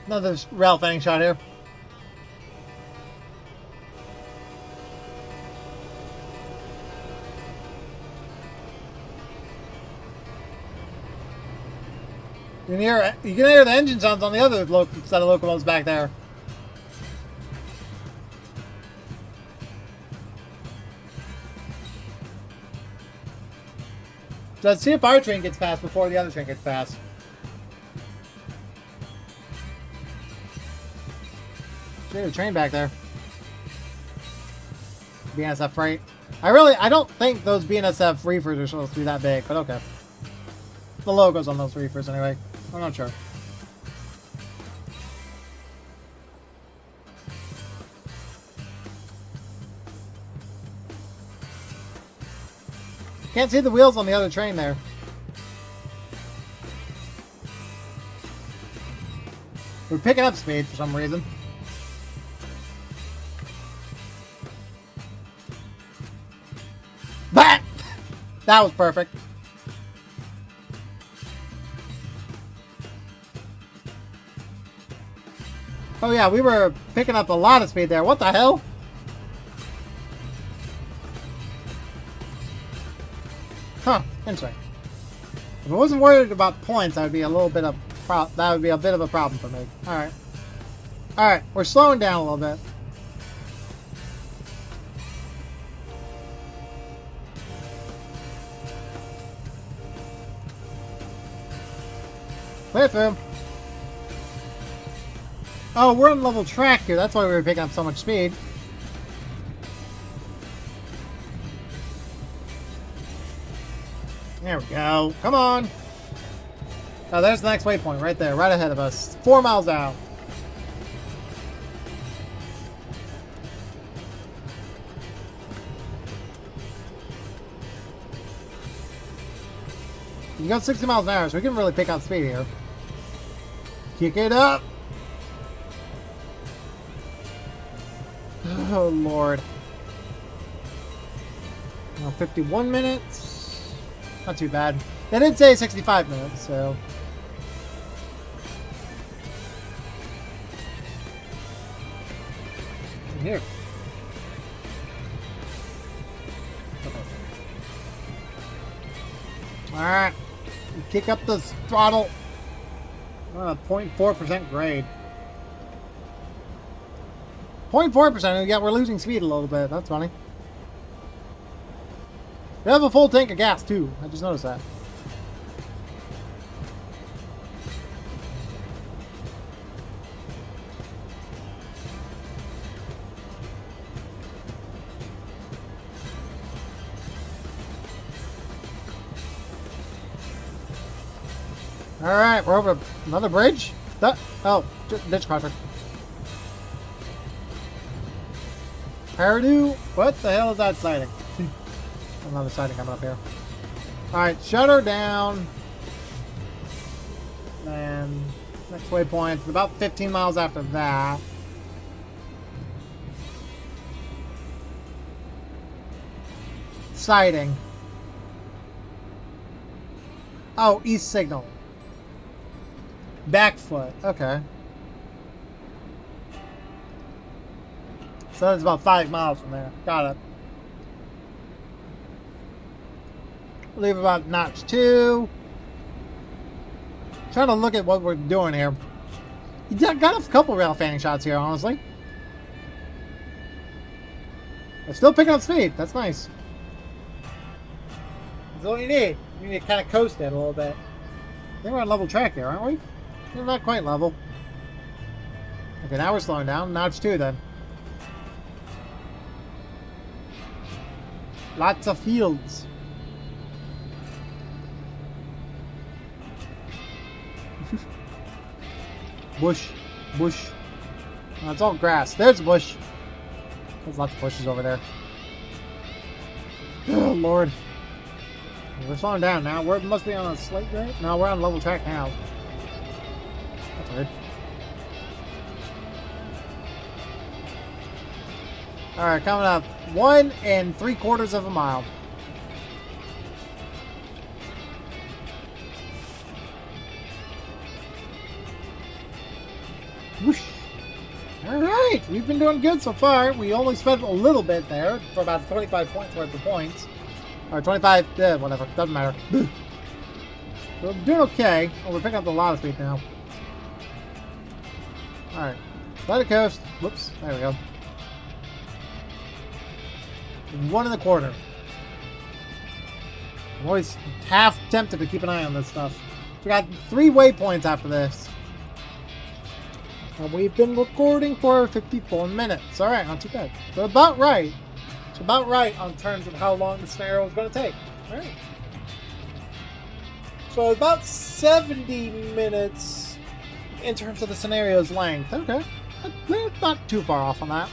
Another rail fanning shot here. You can hear the engine sounds on the other set of locomotives back there. So let's see if our train gets past before the other train gets past. There's a train back there. BNSF freight. I don't think those BNSF reefers are supposed to be that big, but okay. The logos on those reefers anyway. I'm not sure. Can't see the wheels on the other train there. We're picking up speed for some reason. Bah! That was perfect. Oh yeah, we were picking up a lot of speed there. What the hell? Huh, interesting. If I wasn't worried about points, that would be a little bit of a problem for me. Alright. Alright, we're slowing down a little bit. Clear through. Oh, we're on level track here. That's why we were picking up so much speed. There we go. Come on. Oh, there's the next waypoint right there, right ahead of us. 4 miles out. You got 60 miles an hour, so we can really pick up speed here. Kick it up. Oh, Lord. Well, 51 minutes. Not too bad. They did say 65 minutes, so... Here. Alright. Kick up the throttle. 0.4% grade. 0.4%, and yet we're losing speed a little bit. That's funny. We have a full tank of gas, too. I just noticed that. Alright, we're over another bridge? Oh, ditch crosser. Hairdo? What the hell is that sighting? Another sighting coming up here. Alright, shut her down. And next waypoint, about 15 miles after that. Sighting. Oh, east signal. Back foot. Okay. So that's about 5 miles from there. Got it. Leave about notch 2. Trying to look at what we're doing here. You got a couple rail fanning shots here, honestly. We're still picking up speed. That's nice. That's all you need. You need to kind of coast it a little bit. I think we're on level track here, aren't we? We're not quite level. Okay, now we're slowing down. Notch 2 then. Lots of fields. Bush. Bush. Oh, it's all grass. There's a bush. There's lots of bushes over there. Oh, Lord. We're slowing down now. We must be on a slate grade? No, we're on level track now. That's weird. Alright, coming up. 1 3/4 of a mile. we've been doing good so far. We only spent a little bit there for about 25 points worth of points. Or 25, whatever, doesn't matter. So we're doing okay. Oh, we're picking up a lot of speed now. Alright. Let it coast. Whoops, there we go. 1.25. I'm always half tempted to keep an eye on this stuff. We got 3 waypoints after this. And we've been recording for 54 minutes. Alright, not too bad. So about right. It's about right on terms of how long the scenario is going to take. Alright. So about 70 minutes in terms of the scenario's length. Okay. Not too far off on that.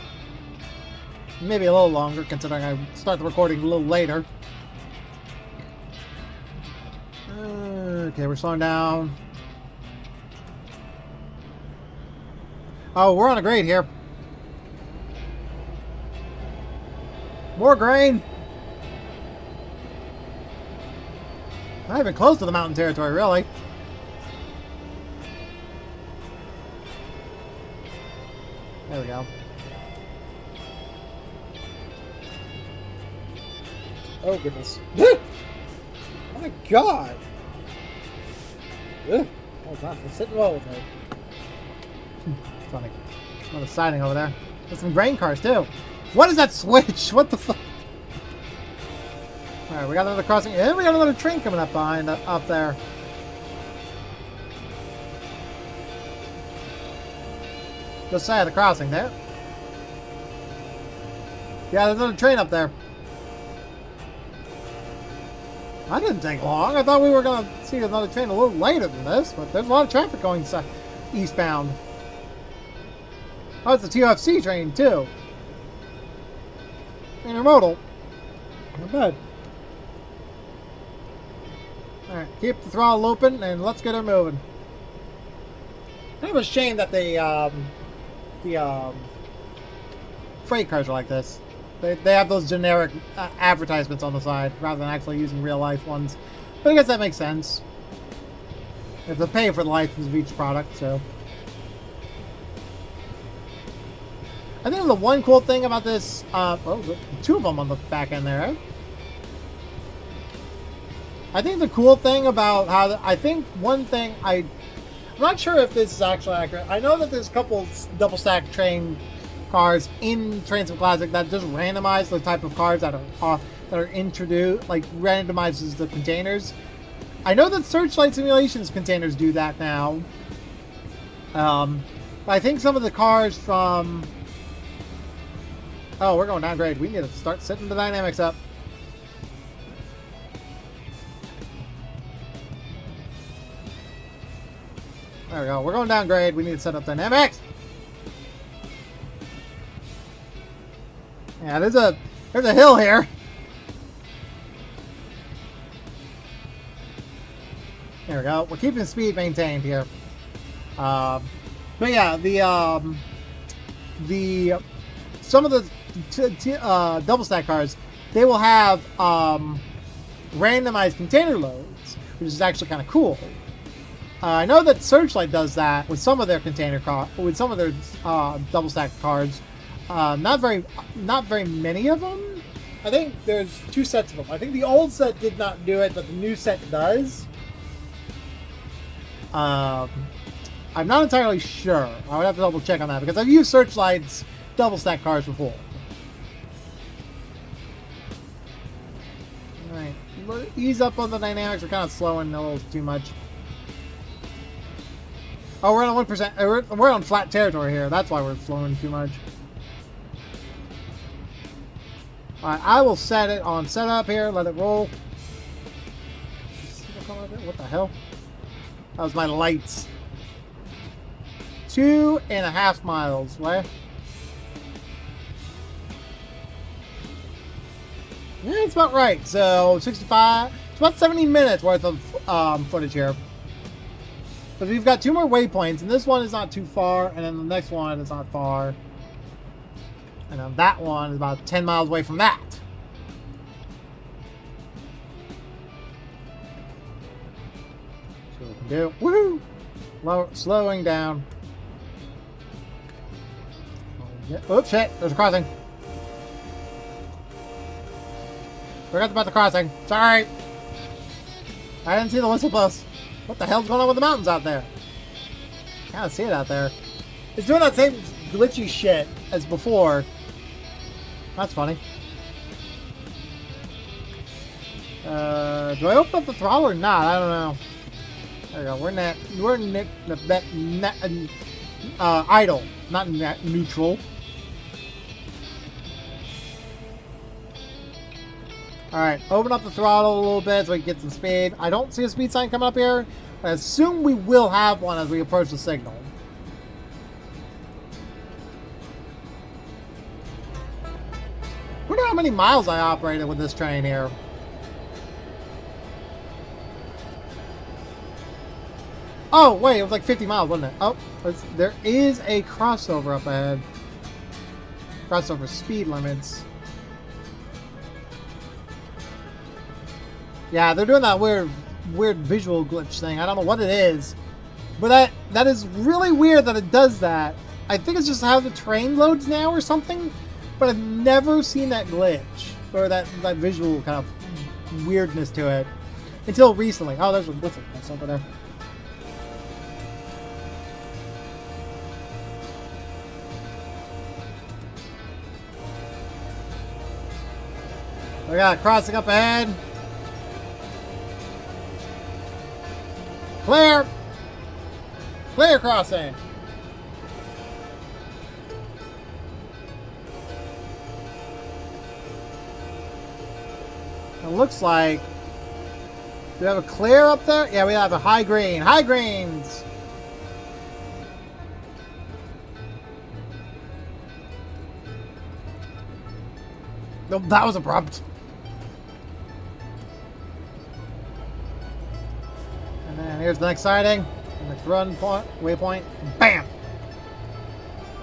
Maybe a little longer considering I start the recording a little later. Okay, we're slowing down. Oh, we're on a grade here. More grain. Not even close to the mountain territory, really. There we go. Oh, goodness. My God. Ugh. Oh, God. It's sitting well with me. Funny. Another siding over there. There's some grain cars, too. What is that switch? What the fuck? Alright, we got another crossing. And we got another train coming up behind, up there. Just side of the crossing there. Yeah, there's another train up there. That didn't take long. I thought we were going to see another train a little later than this, but there's a lot of traffic going eastbound. Oh, it's a TFC train, too. Intermodal. Not bad. Alright, keep the throttle open and let's get her moving. Kind of a shame that the freight cars are like this. They have those generic advertisements on the side rather than actually using real life ones. But I guess that makes sense. They have to pay for the license of each product, so. I think the one cool thing about this, oh, 2 of them on the back end there, right? I think the cool thing about how, I think one thing I'm not sure if this is actually accurate. I know that there's a couple double stack train cars in Train Sim Classic that just randomize the type of cars that are introduced, like randomizes the containers. I know that Searchlight Simulations containers do that now. But I think some of the cars from... Oh, we're going down grade. We need to start setting the dynamics up. There we go. We're going down grade. We need to set up dynamics. Yeah, there's a hill here. There we go. We're keeping speed maintained here. But yeah, some of the double stack cars, they will have randomized container loads, which is actually kind of cool. I know that Searchlight does that with some of their with some of their double stack cars. Not very many of them. I think there's 2 sets of them. I think the old set did not do it, but the new set does. I'm not entirely sure. I would have to double check on that because I've used Searchlight's double stack cars before. Alright, ease up on the dynamics. We're kind of slowing a little too much. Oh, we're on 1%. We're on flat territory here. That's why we're slowing too much. Alright, I will set it on setup here. Let it roll. What the hell? That was my lights. 2.5 miles. Where? Yeah, it's about right. So 65. It's about 70 minutes worth of footage here. But we've got 2 more waypoints, and this one is not too far, and then the next one is not far. And then that one is about 10 miles away from that. So we can do. Woohoo! Slowing down. Yeah. Oops, shit. There's a crossing. Forgot about the crossing. Sorry. I didn't see the whistle post. What the hell's going on with the mountains out there? Kind of see it out there. It's doing that same glitchy shit as before. That's funny. Do I open up the throttle or not? I don't know. There we go. We're idle, not neutral. Alright, open up the throttle a little bit so we can get some speed. I don't see a speed sign coming up here. I assume we will have one as we approach the signal. Wonder how many miles I operated with this train here. Oh, wait, it was like 50 miles, wasn't it? Oh, there is a crossover up ahead. Crossover speed limits. Yeah, they're doing that weird visual glitch thing. I don't know what it is. But that is really weird that it does that. I think it's just how the train loads now or something. But I've never seen that glitch. Or that visual kind of weirdness to it. Until recently. Oh, there's a whistle over there. We got crossing up ahead. Clear! Clear crossing! It looks like... Do we have a clear up there? Yeah, we have a high green. High greens! Nope, that was abrupt. And then here's the next sighting. Next run point, waypoint. Bam!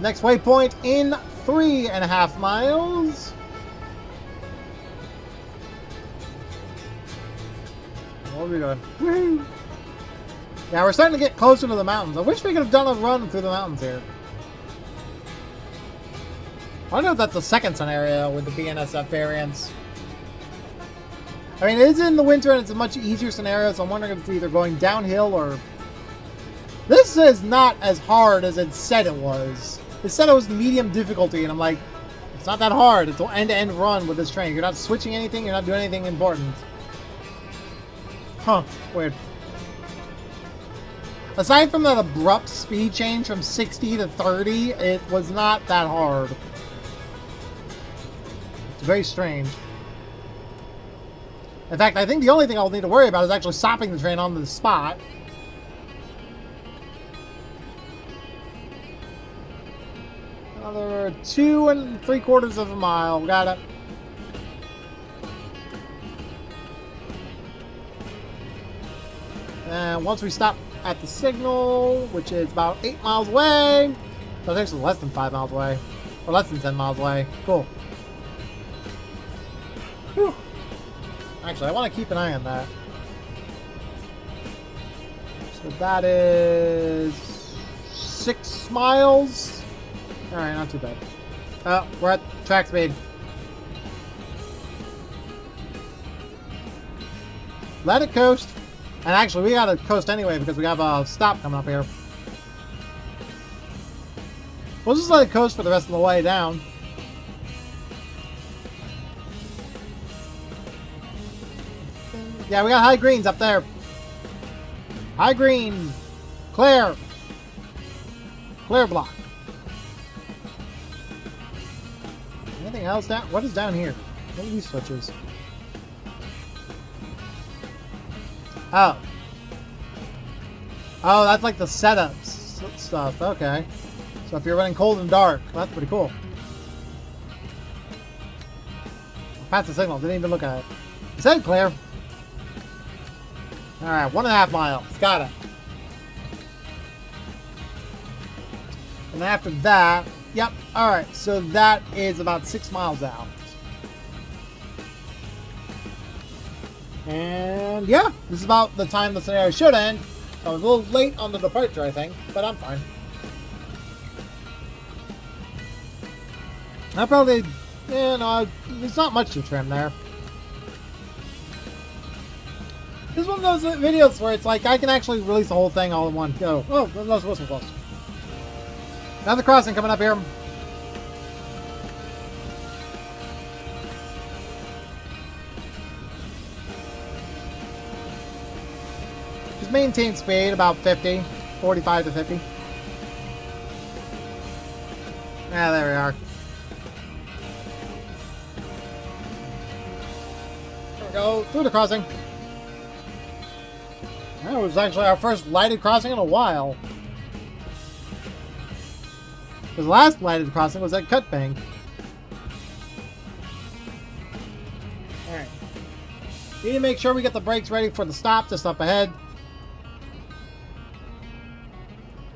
Next waypoint in 3.5 miles. What are we doing? Woo! Yeah, we're starting to get closer to the mountains. I wish we could have done a run through the mountains here. I wonder if that's the second scenario with the BNSF variants. I mean, it is in the winter and it's a much easier scenario, so I'm wondering if it's either going downhill or... This is not as hard as it said it was. It said it was medium difficulty, and I'm like, it's not that hard. It's an end-to-end run with this train. You're not switching anything, you're not doing anything important. Huh, weird. Aside from that abrupt speed change from 60 to 30, it was not that hard. It's very strange. In fact, I think the only thing I'll need to worry about is actually stopping the train on the spot. Another 2 3/4 of a mile. Got it. And once we stop at the signal, which is about 8 miles away, so it's actually less than 5 miles away, or less than 10 miles away. Cool. Whew. Actually, I want to keep an eye on that. So that is 6 miles. Alright, not too bad. Oh, we're at track speed. Let it coast. And actually, we gotta coast anyway because we have a stop coming up here. We'll just let it coast for the rest of the way down. Yeah, we got high greens up there. High green. Clear. Clear block. Anything else down? What is down here? What are these switches? Oh. Oh, that's like the setups stuff. Okay. So if you're running cold and dark, that's pretty cool. Pass the signal. Didn't even look at it. It said clear. Alright, 1.5 miles. Got it. And after that, yep. Alright, so that is about 6 miles out. And yeah, this is about the time the scenario should end. I was a little late on the departure, I think, but I'm fine. I probably, yeah, no, there's not much to trim there. This is one of those videos where it's like I can actually release the whole thing all in one go. Oh, those whistle close. Another crossing coming up here. Just maintain speed about 50, 45 to 50. Yeah, there we are. There we go, through the crossing. That was actually our first lighted crossing in a while. The last lighted crossing was at Cut Bank. Alright. Need to make sure we get the brakes ready for the stop just up ahead.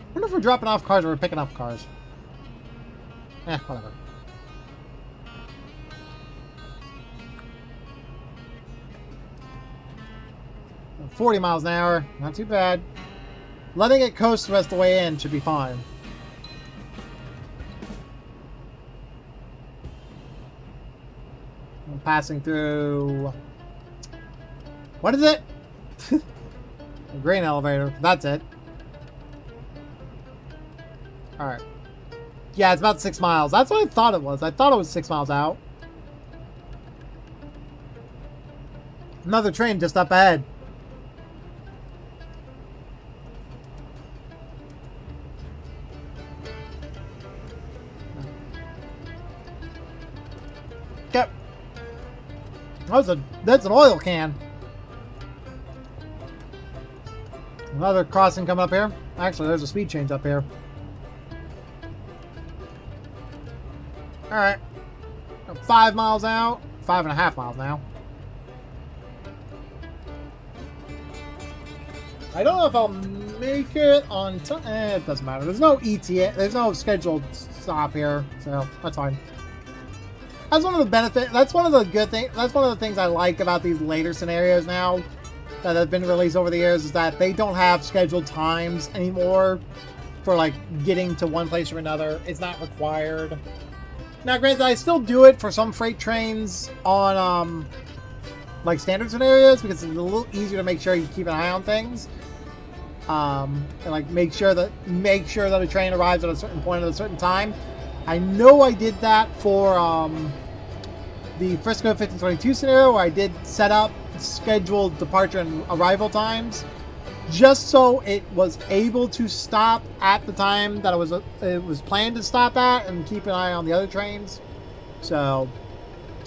I wonder if we're dropping off cars or we're picking up cars. Whatever. – 40 miles an hour, not too bad. Letting it coast the rest of the way in should be fine. I'm passing through... What is it? A grain elevator. That's it. Alright. Yeah, it's about 6 miles. That's what I thought it was. I thought it was 6 miles out. Another train just up ahead. Yep. That's an oil can. Another crossing coming up here. Actually, there's a speed change up here. Alright. 5 miles out. 5.5 miles now. I don't know if I'll make it on time. It doesn't matter. There's no ETA. There's no scheduled stop here. So, that's fine. That's one of the benefits. That's one of the good things. That's one of the things I like about these later scenarios now that have been released over the years is that they don't have scheduled times anymore for like getting to one place or another. It's not required. Now, granted, I still do it for some freight trains on like standard scenarios because it's a little easier to make sure you keep an eye on things. And like make sure that a train arrives at a certain point at a certain time. I know I did that for the Frisco 1522 scenario where I did set up scheduled departure and arrival times just so it was able to stop at the time that it was planned to stop at and keep an eye on the other trains. So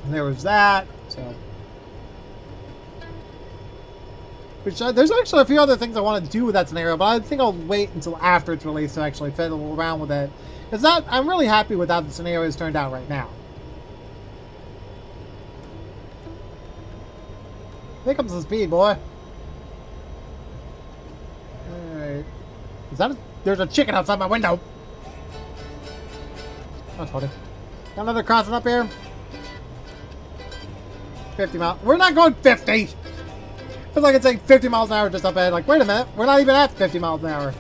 there was that. So there's actually a few other things I want to do with that scenario, but I think I'll wait until after it's released to actually fiddle around with it. Because I'm really happy with how the scenario has turned out right now. Here comes the speed, boy. Alright. There's a chicken outside my window. That's funny. Got another crossing up here. 50 miles. We're not going 50! It's like it's saying 50 miles an hour just up ahead. Like, wait a minute. We're not even at 50 miles an hour.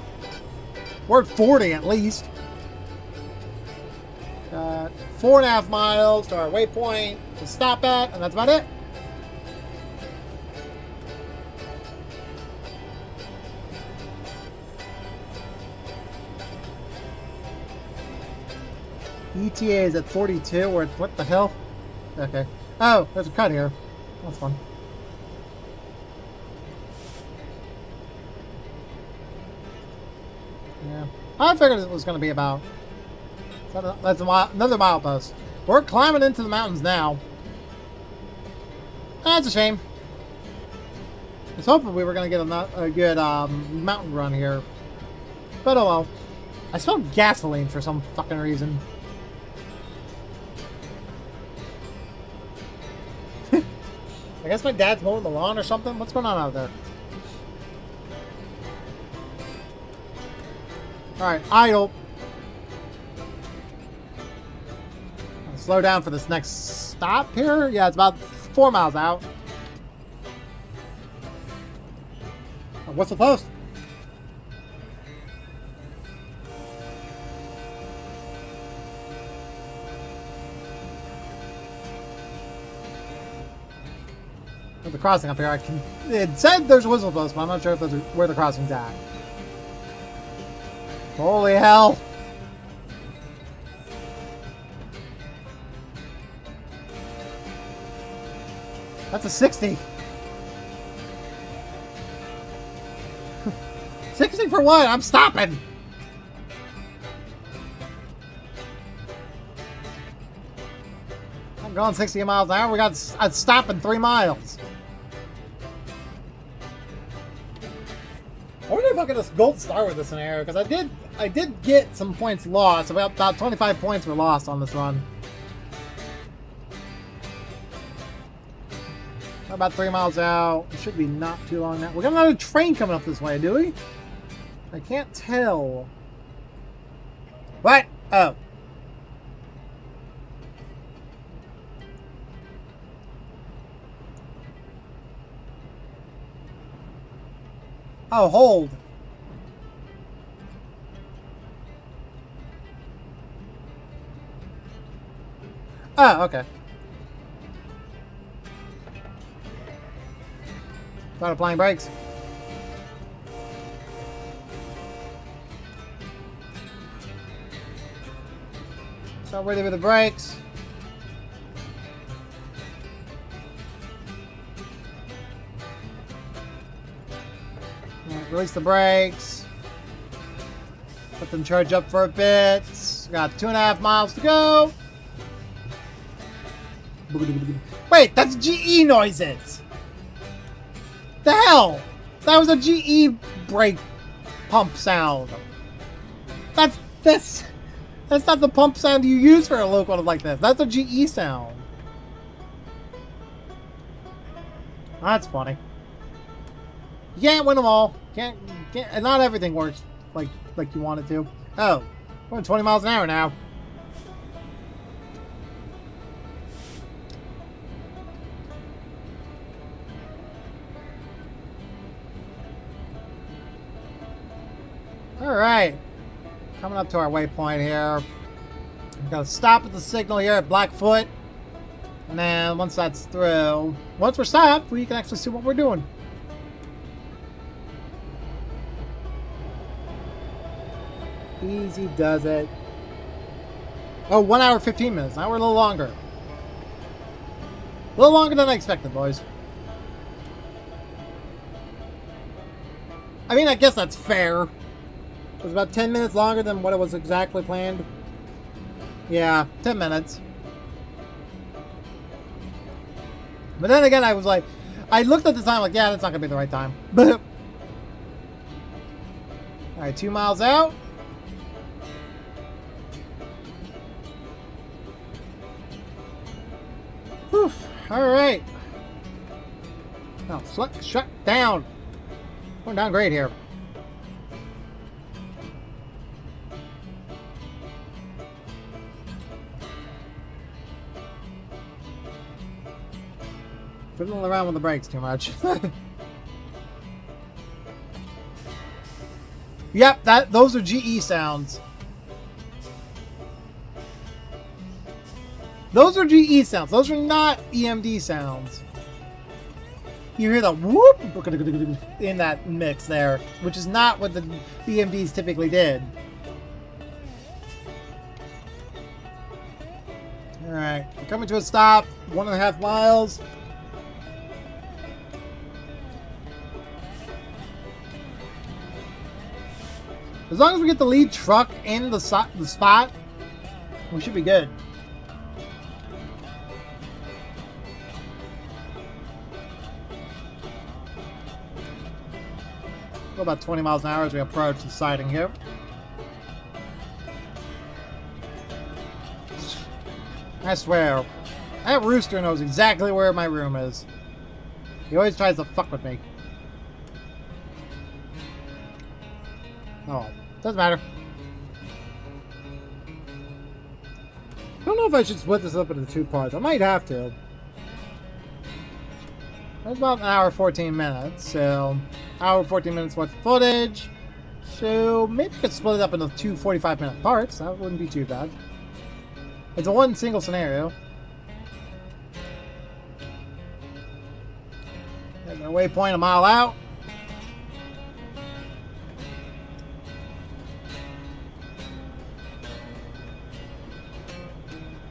We're at 40 at least. Got 4.5 miles to our waypoint to stop at, and that's about it. ETA is at 42, or what the hell? Okay. Oh, there's a cut here. That's fun. Yeah. I figured it was going to be about... That's another milepost. We're climbing into the mountains now. That's a shame. I was hoping we were going to get a good mountain run here. But oh well. I smelled gasoline for some fucking reason. I guess my dad's mowing the lawn or something. What's going on out there? Alright, idle. Slow down for this next stop here. Yeah, it's about 4 miles out. What's the post? At the crossing up here, it said there's a whistle post, but I'm not sure if that's where the crossing's at. Holy hell! That's a 60. 60 for what? I'm stopping! I'm going 60 miles an hour. We got a stop in 3 miles. I wonder if I could just gold star with this scenario, because I did get some points lost. About 25 points were lost on this run. About 3 miles out. It should be not too long now. We got another train coming up this way, do we? I can't tell. What? Oh. Oh, hold. Oh, okay. Start applying brakes. Start ready with the brakes. Release the brakes. Let them charge up for a bit. Got 2.5 miles to go. Wait, that's GE noises. The hell? That was a GE brake pump sound. That's not the pump sound you use for a locomotive like this. That's a GE sound. That's funny. You can't win them all. Can't. Not everything works like you want it to. Oh, we're at 20 miles an hour now. All right, coming up to our waypoint here. I'm gonna stop at the signal here at Blackfoot, and then once that's through, once we're stopped, we can actually see what we're doing. Easy does it. Oh, 1 hour 15 minutes. Now we're a little longer. A little longer than I expected, boys. I mean, I guess that's fair. It was about 10 minutes longer than what it was exactly planned. Yeah, 10 minutes. But then again, I was like, I looked at the time like, yeah, that's not going to be the right time. But alright, 2 miles out. Whew, alright. Oh, shut down. Going down great here. Fiddling around with the brakes too much. Yep, those are GE sounds. Those are GE sounds. Those are not EMD sounds. You hear the whoop in that mix there, which is not what the EMDs typically did. Alright, we're coming to a stop. 1.5 miles. As long as we get the lead truck in the spot, we should be good. Go about 20 miles an hour as we approach the siding here. I swear, that rooster knows exactly where my room is. He always tries to fuck with me. Oh, doesn't matter. I don't know if I should split this up into 2 parts. I might have to. That's about an hour 14 minutes, so hour 14 minutes worth of footage. So maybe I could split it up into 2 45-minute parts. That wouldn't be too bad. It's a one single scenario. Our waypoint a mile out.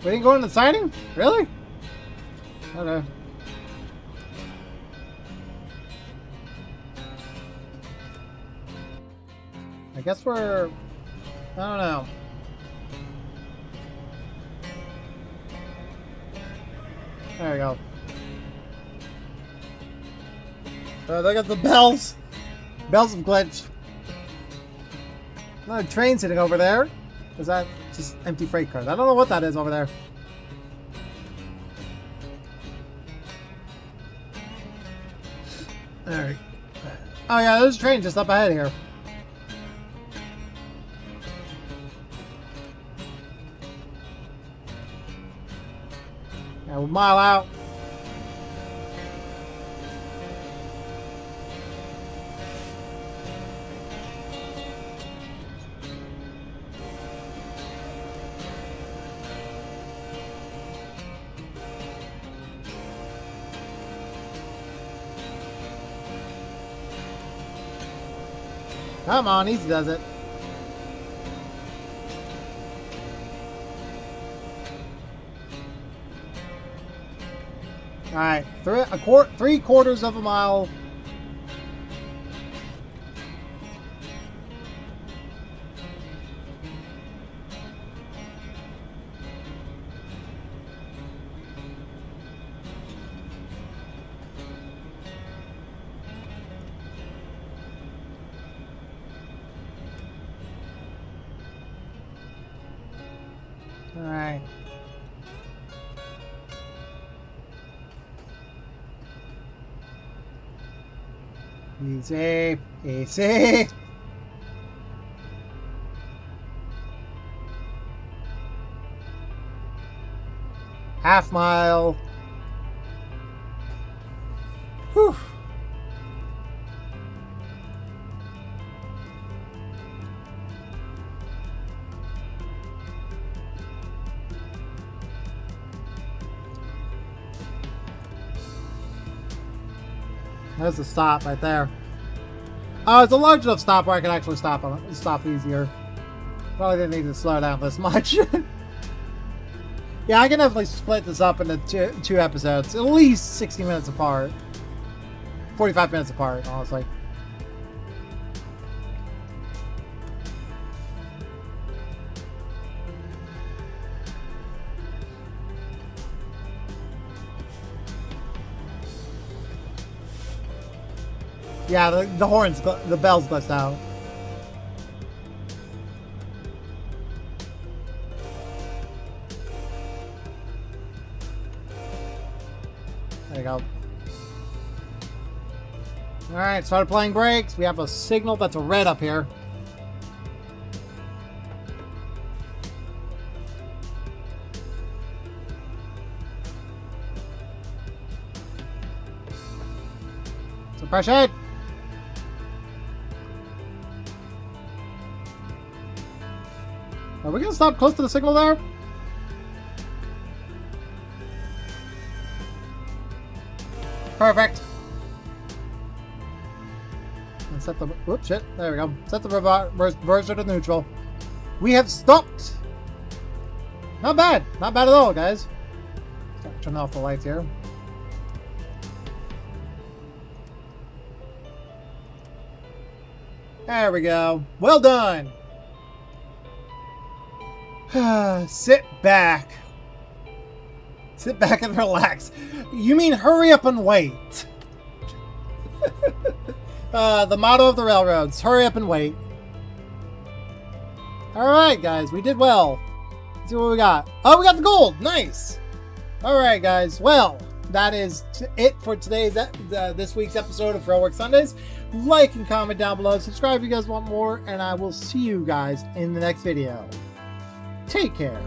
We didn't go in the siding? Really? Okay. I guess we're... I don't know. There we go. Look at the bells. Bells have glitched. Another train sitting over there. Is that just empty freight cars? I don't know what that is over there. Alright. Oh yeah, there's a train just up ahead here. Yeah, we're a mile out. Come on, easy does it. All right, 3/4 of a mile. All right. Easy, easy. Half mile. Whew. There's a stop right there. Oh, it's a large enough stop where I can actually stop on it. Stop easier. Probably didn't need to slow down this much. Yeah, I can definitely split this up into two episodes. At least 60 minutes apart. 45 minutes apart, honestly. Yeah, the horns, the bells bust out. There you go. Alright, started playing brakes. We have a signal that's a red up here. Suppression! Are we gonna stop close to the signal there? Perfect. And set the... Whoops, shit. There we go. Set the reverser to neutral. We have stopped! Not bad. Not bad at all, guys. Start turning off the lights here. There we go. Well done! Sit back. Sit back and relax. You mean hurry up and wait. The motto of the railroads. Hurry up and wait. Alright, guys. We did well. Let's see what we got. Oh, we got the gold. Nice. Alright, guys. Well, that is it for today's this week's episode of Railworks Sundays. Like and comment down below. Subscribe if you guys want more. And I will see you guys in the next video. Take care.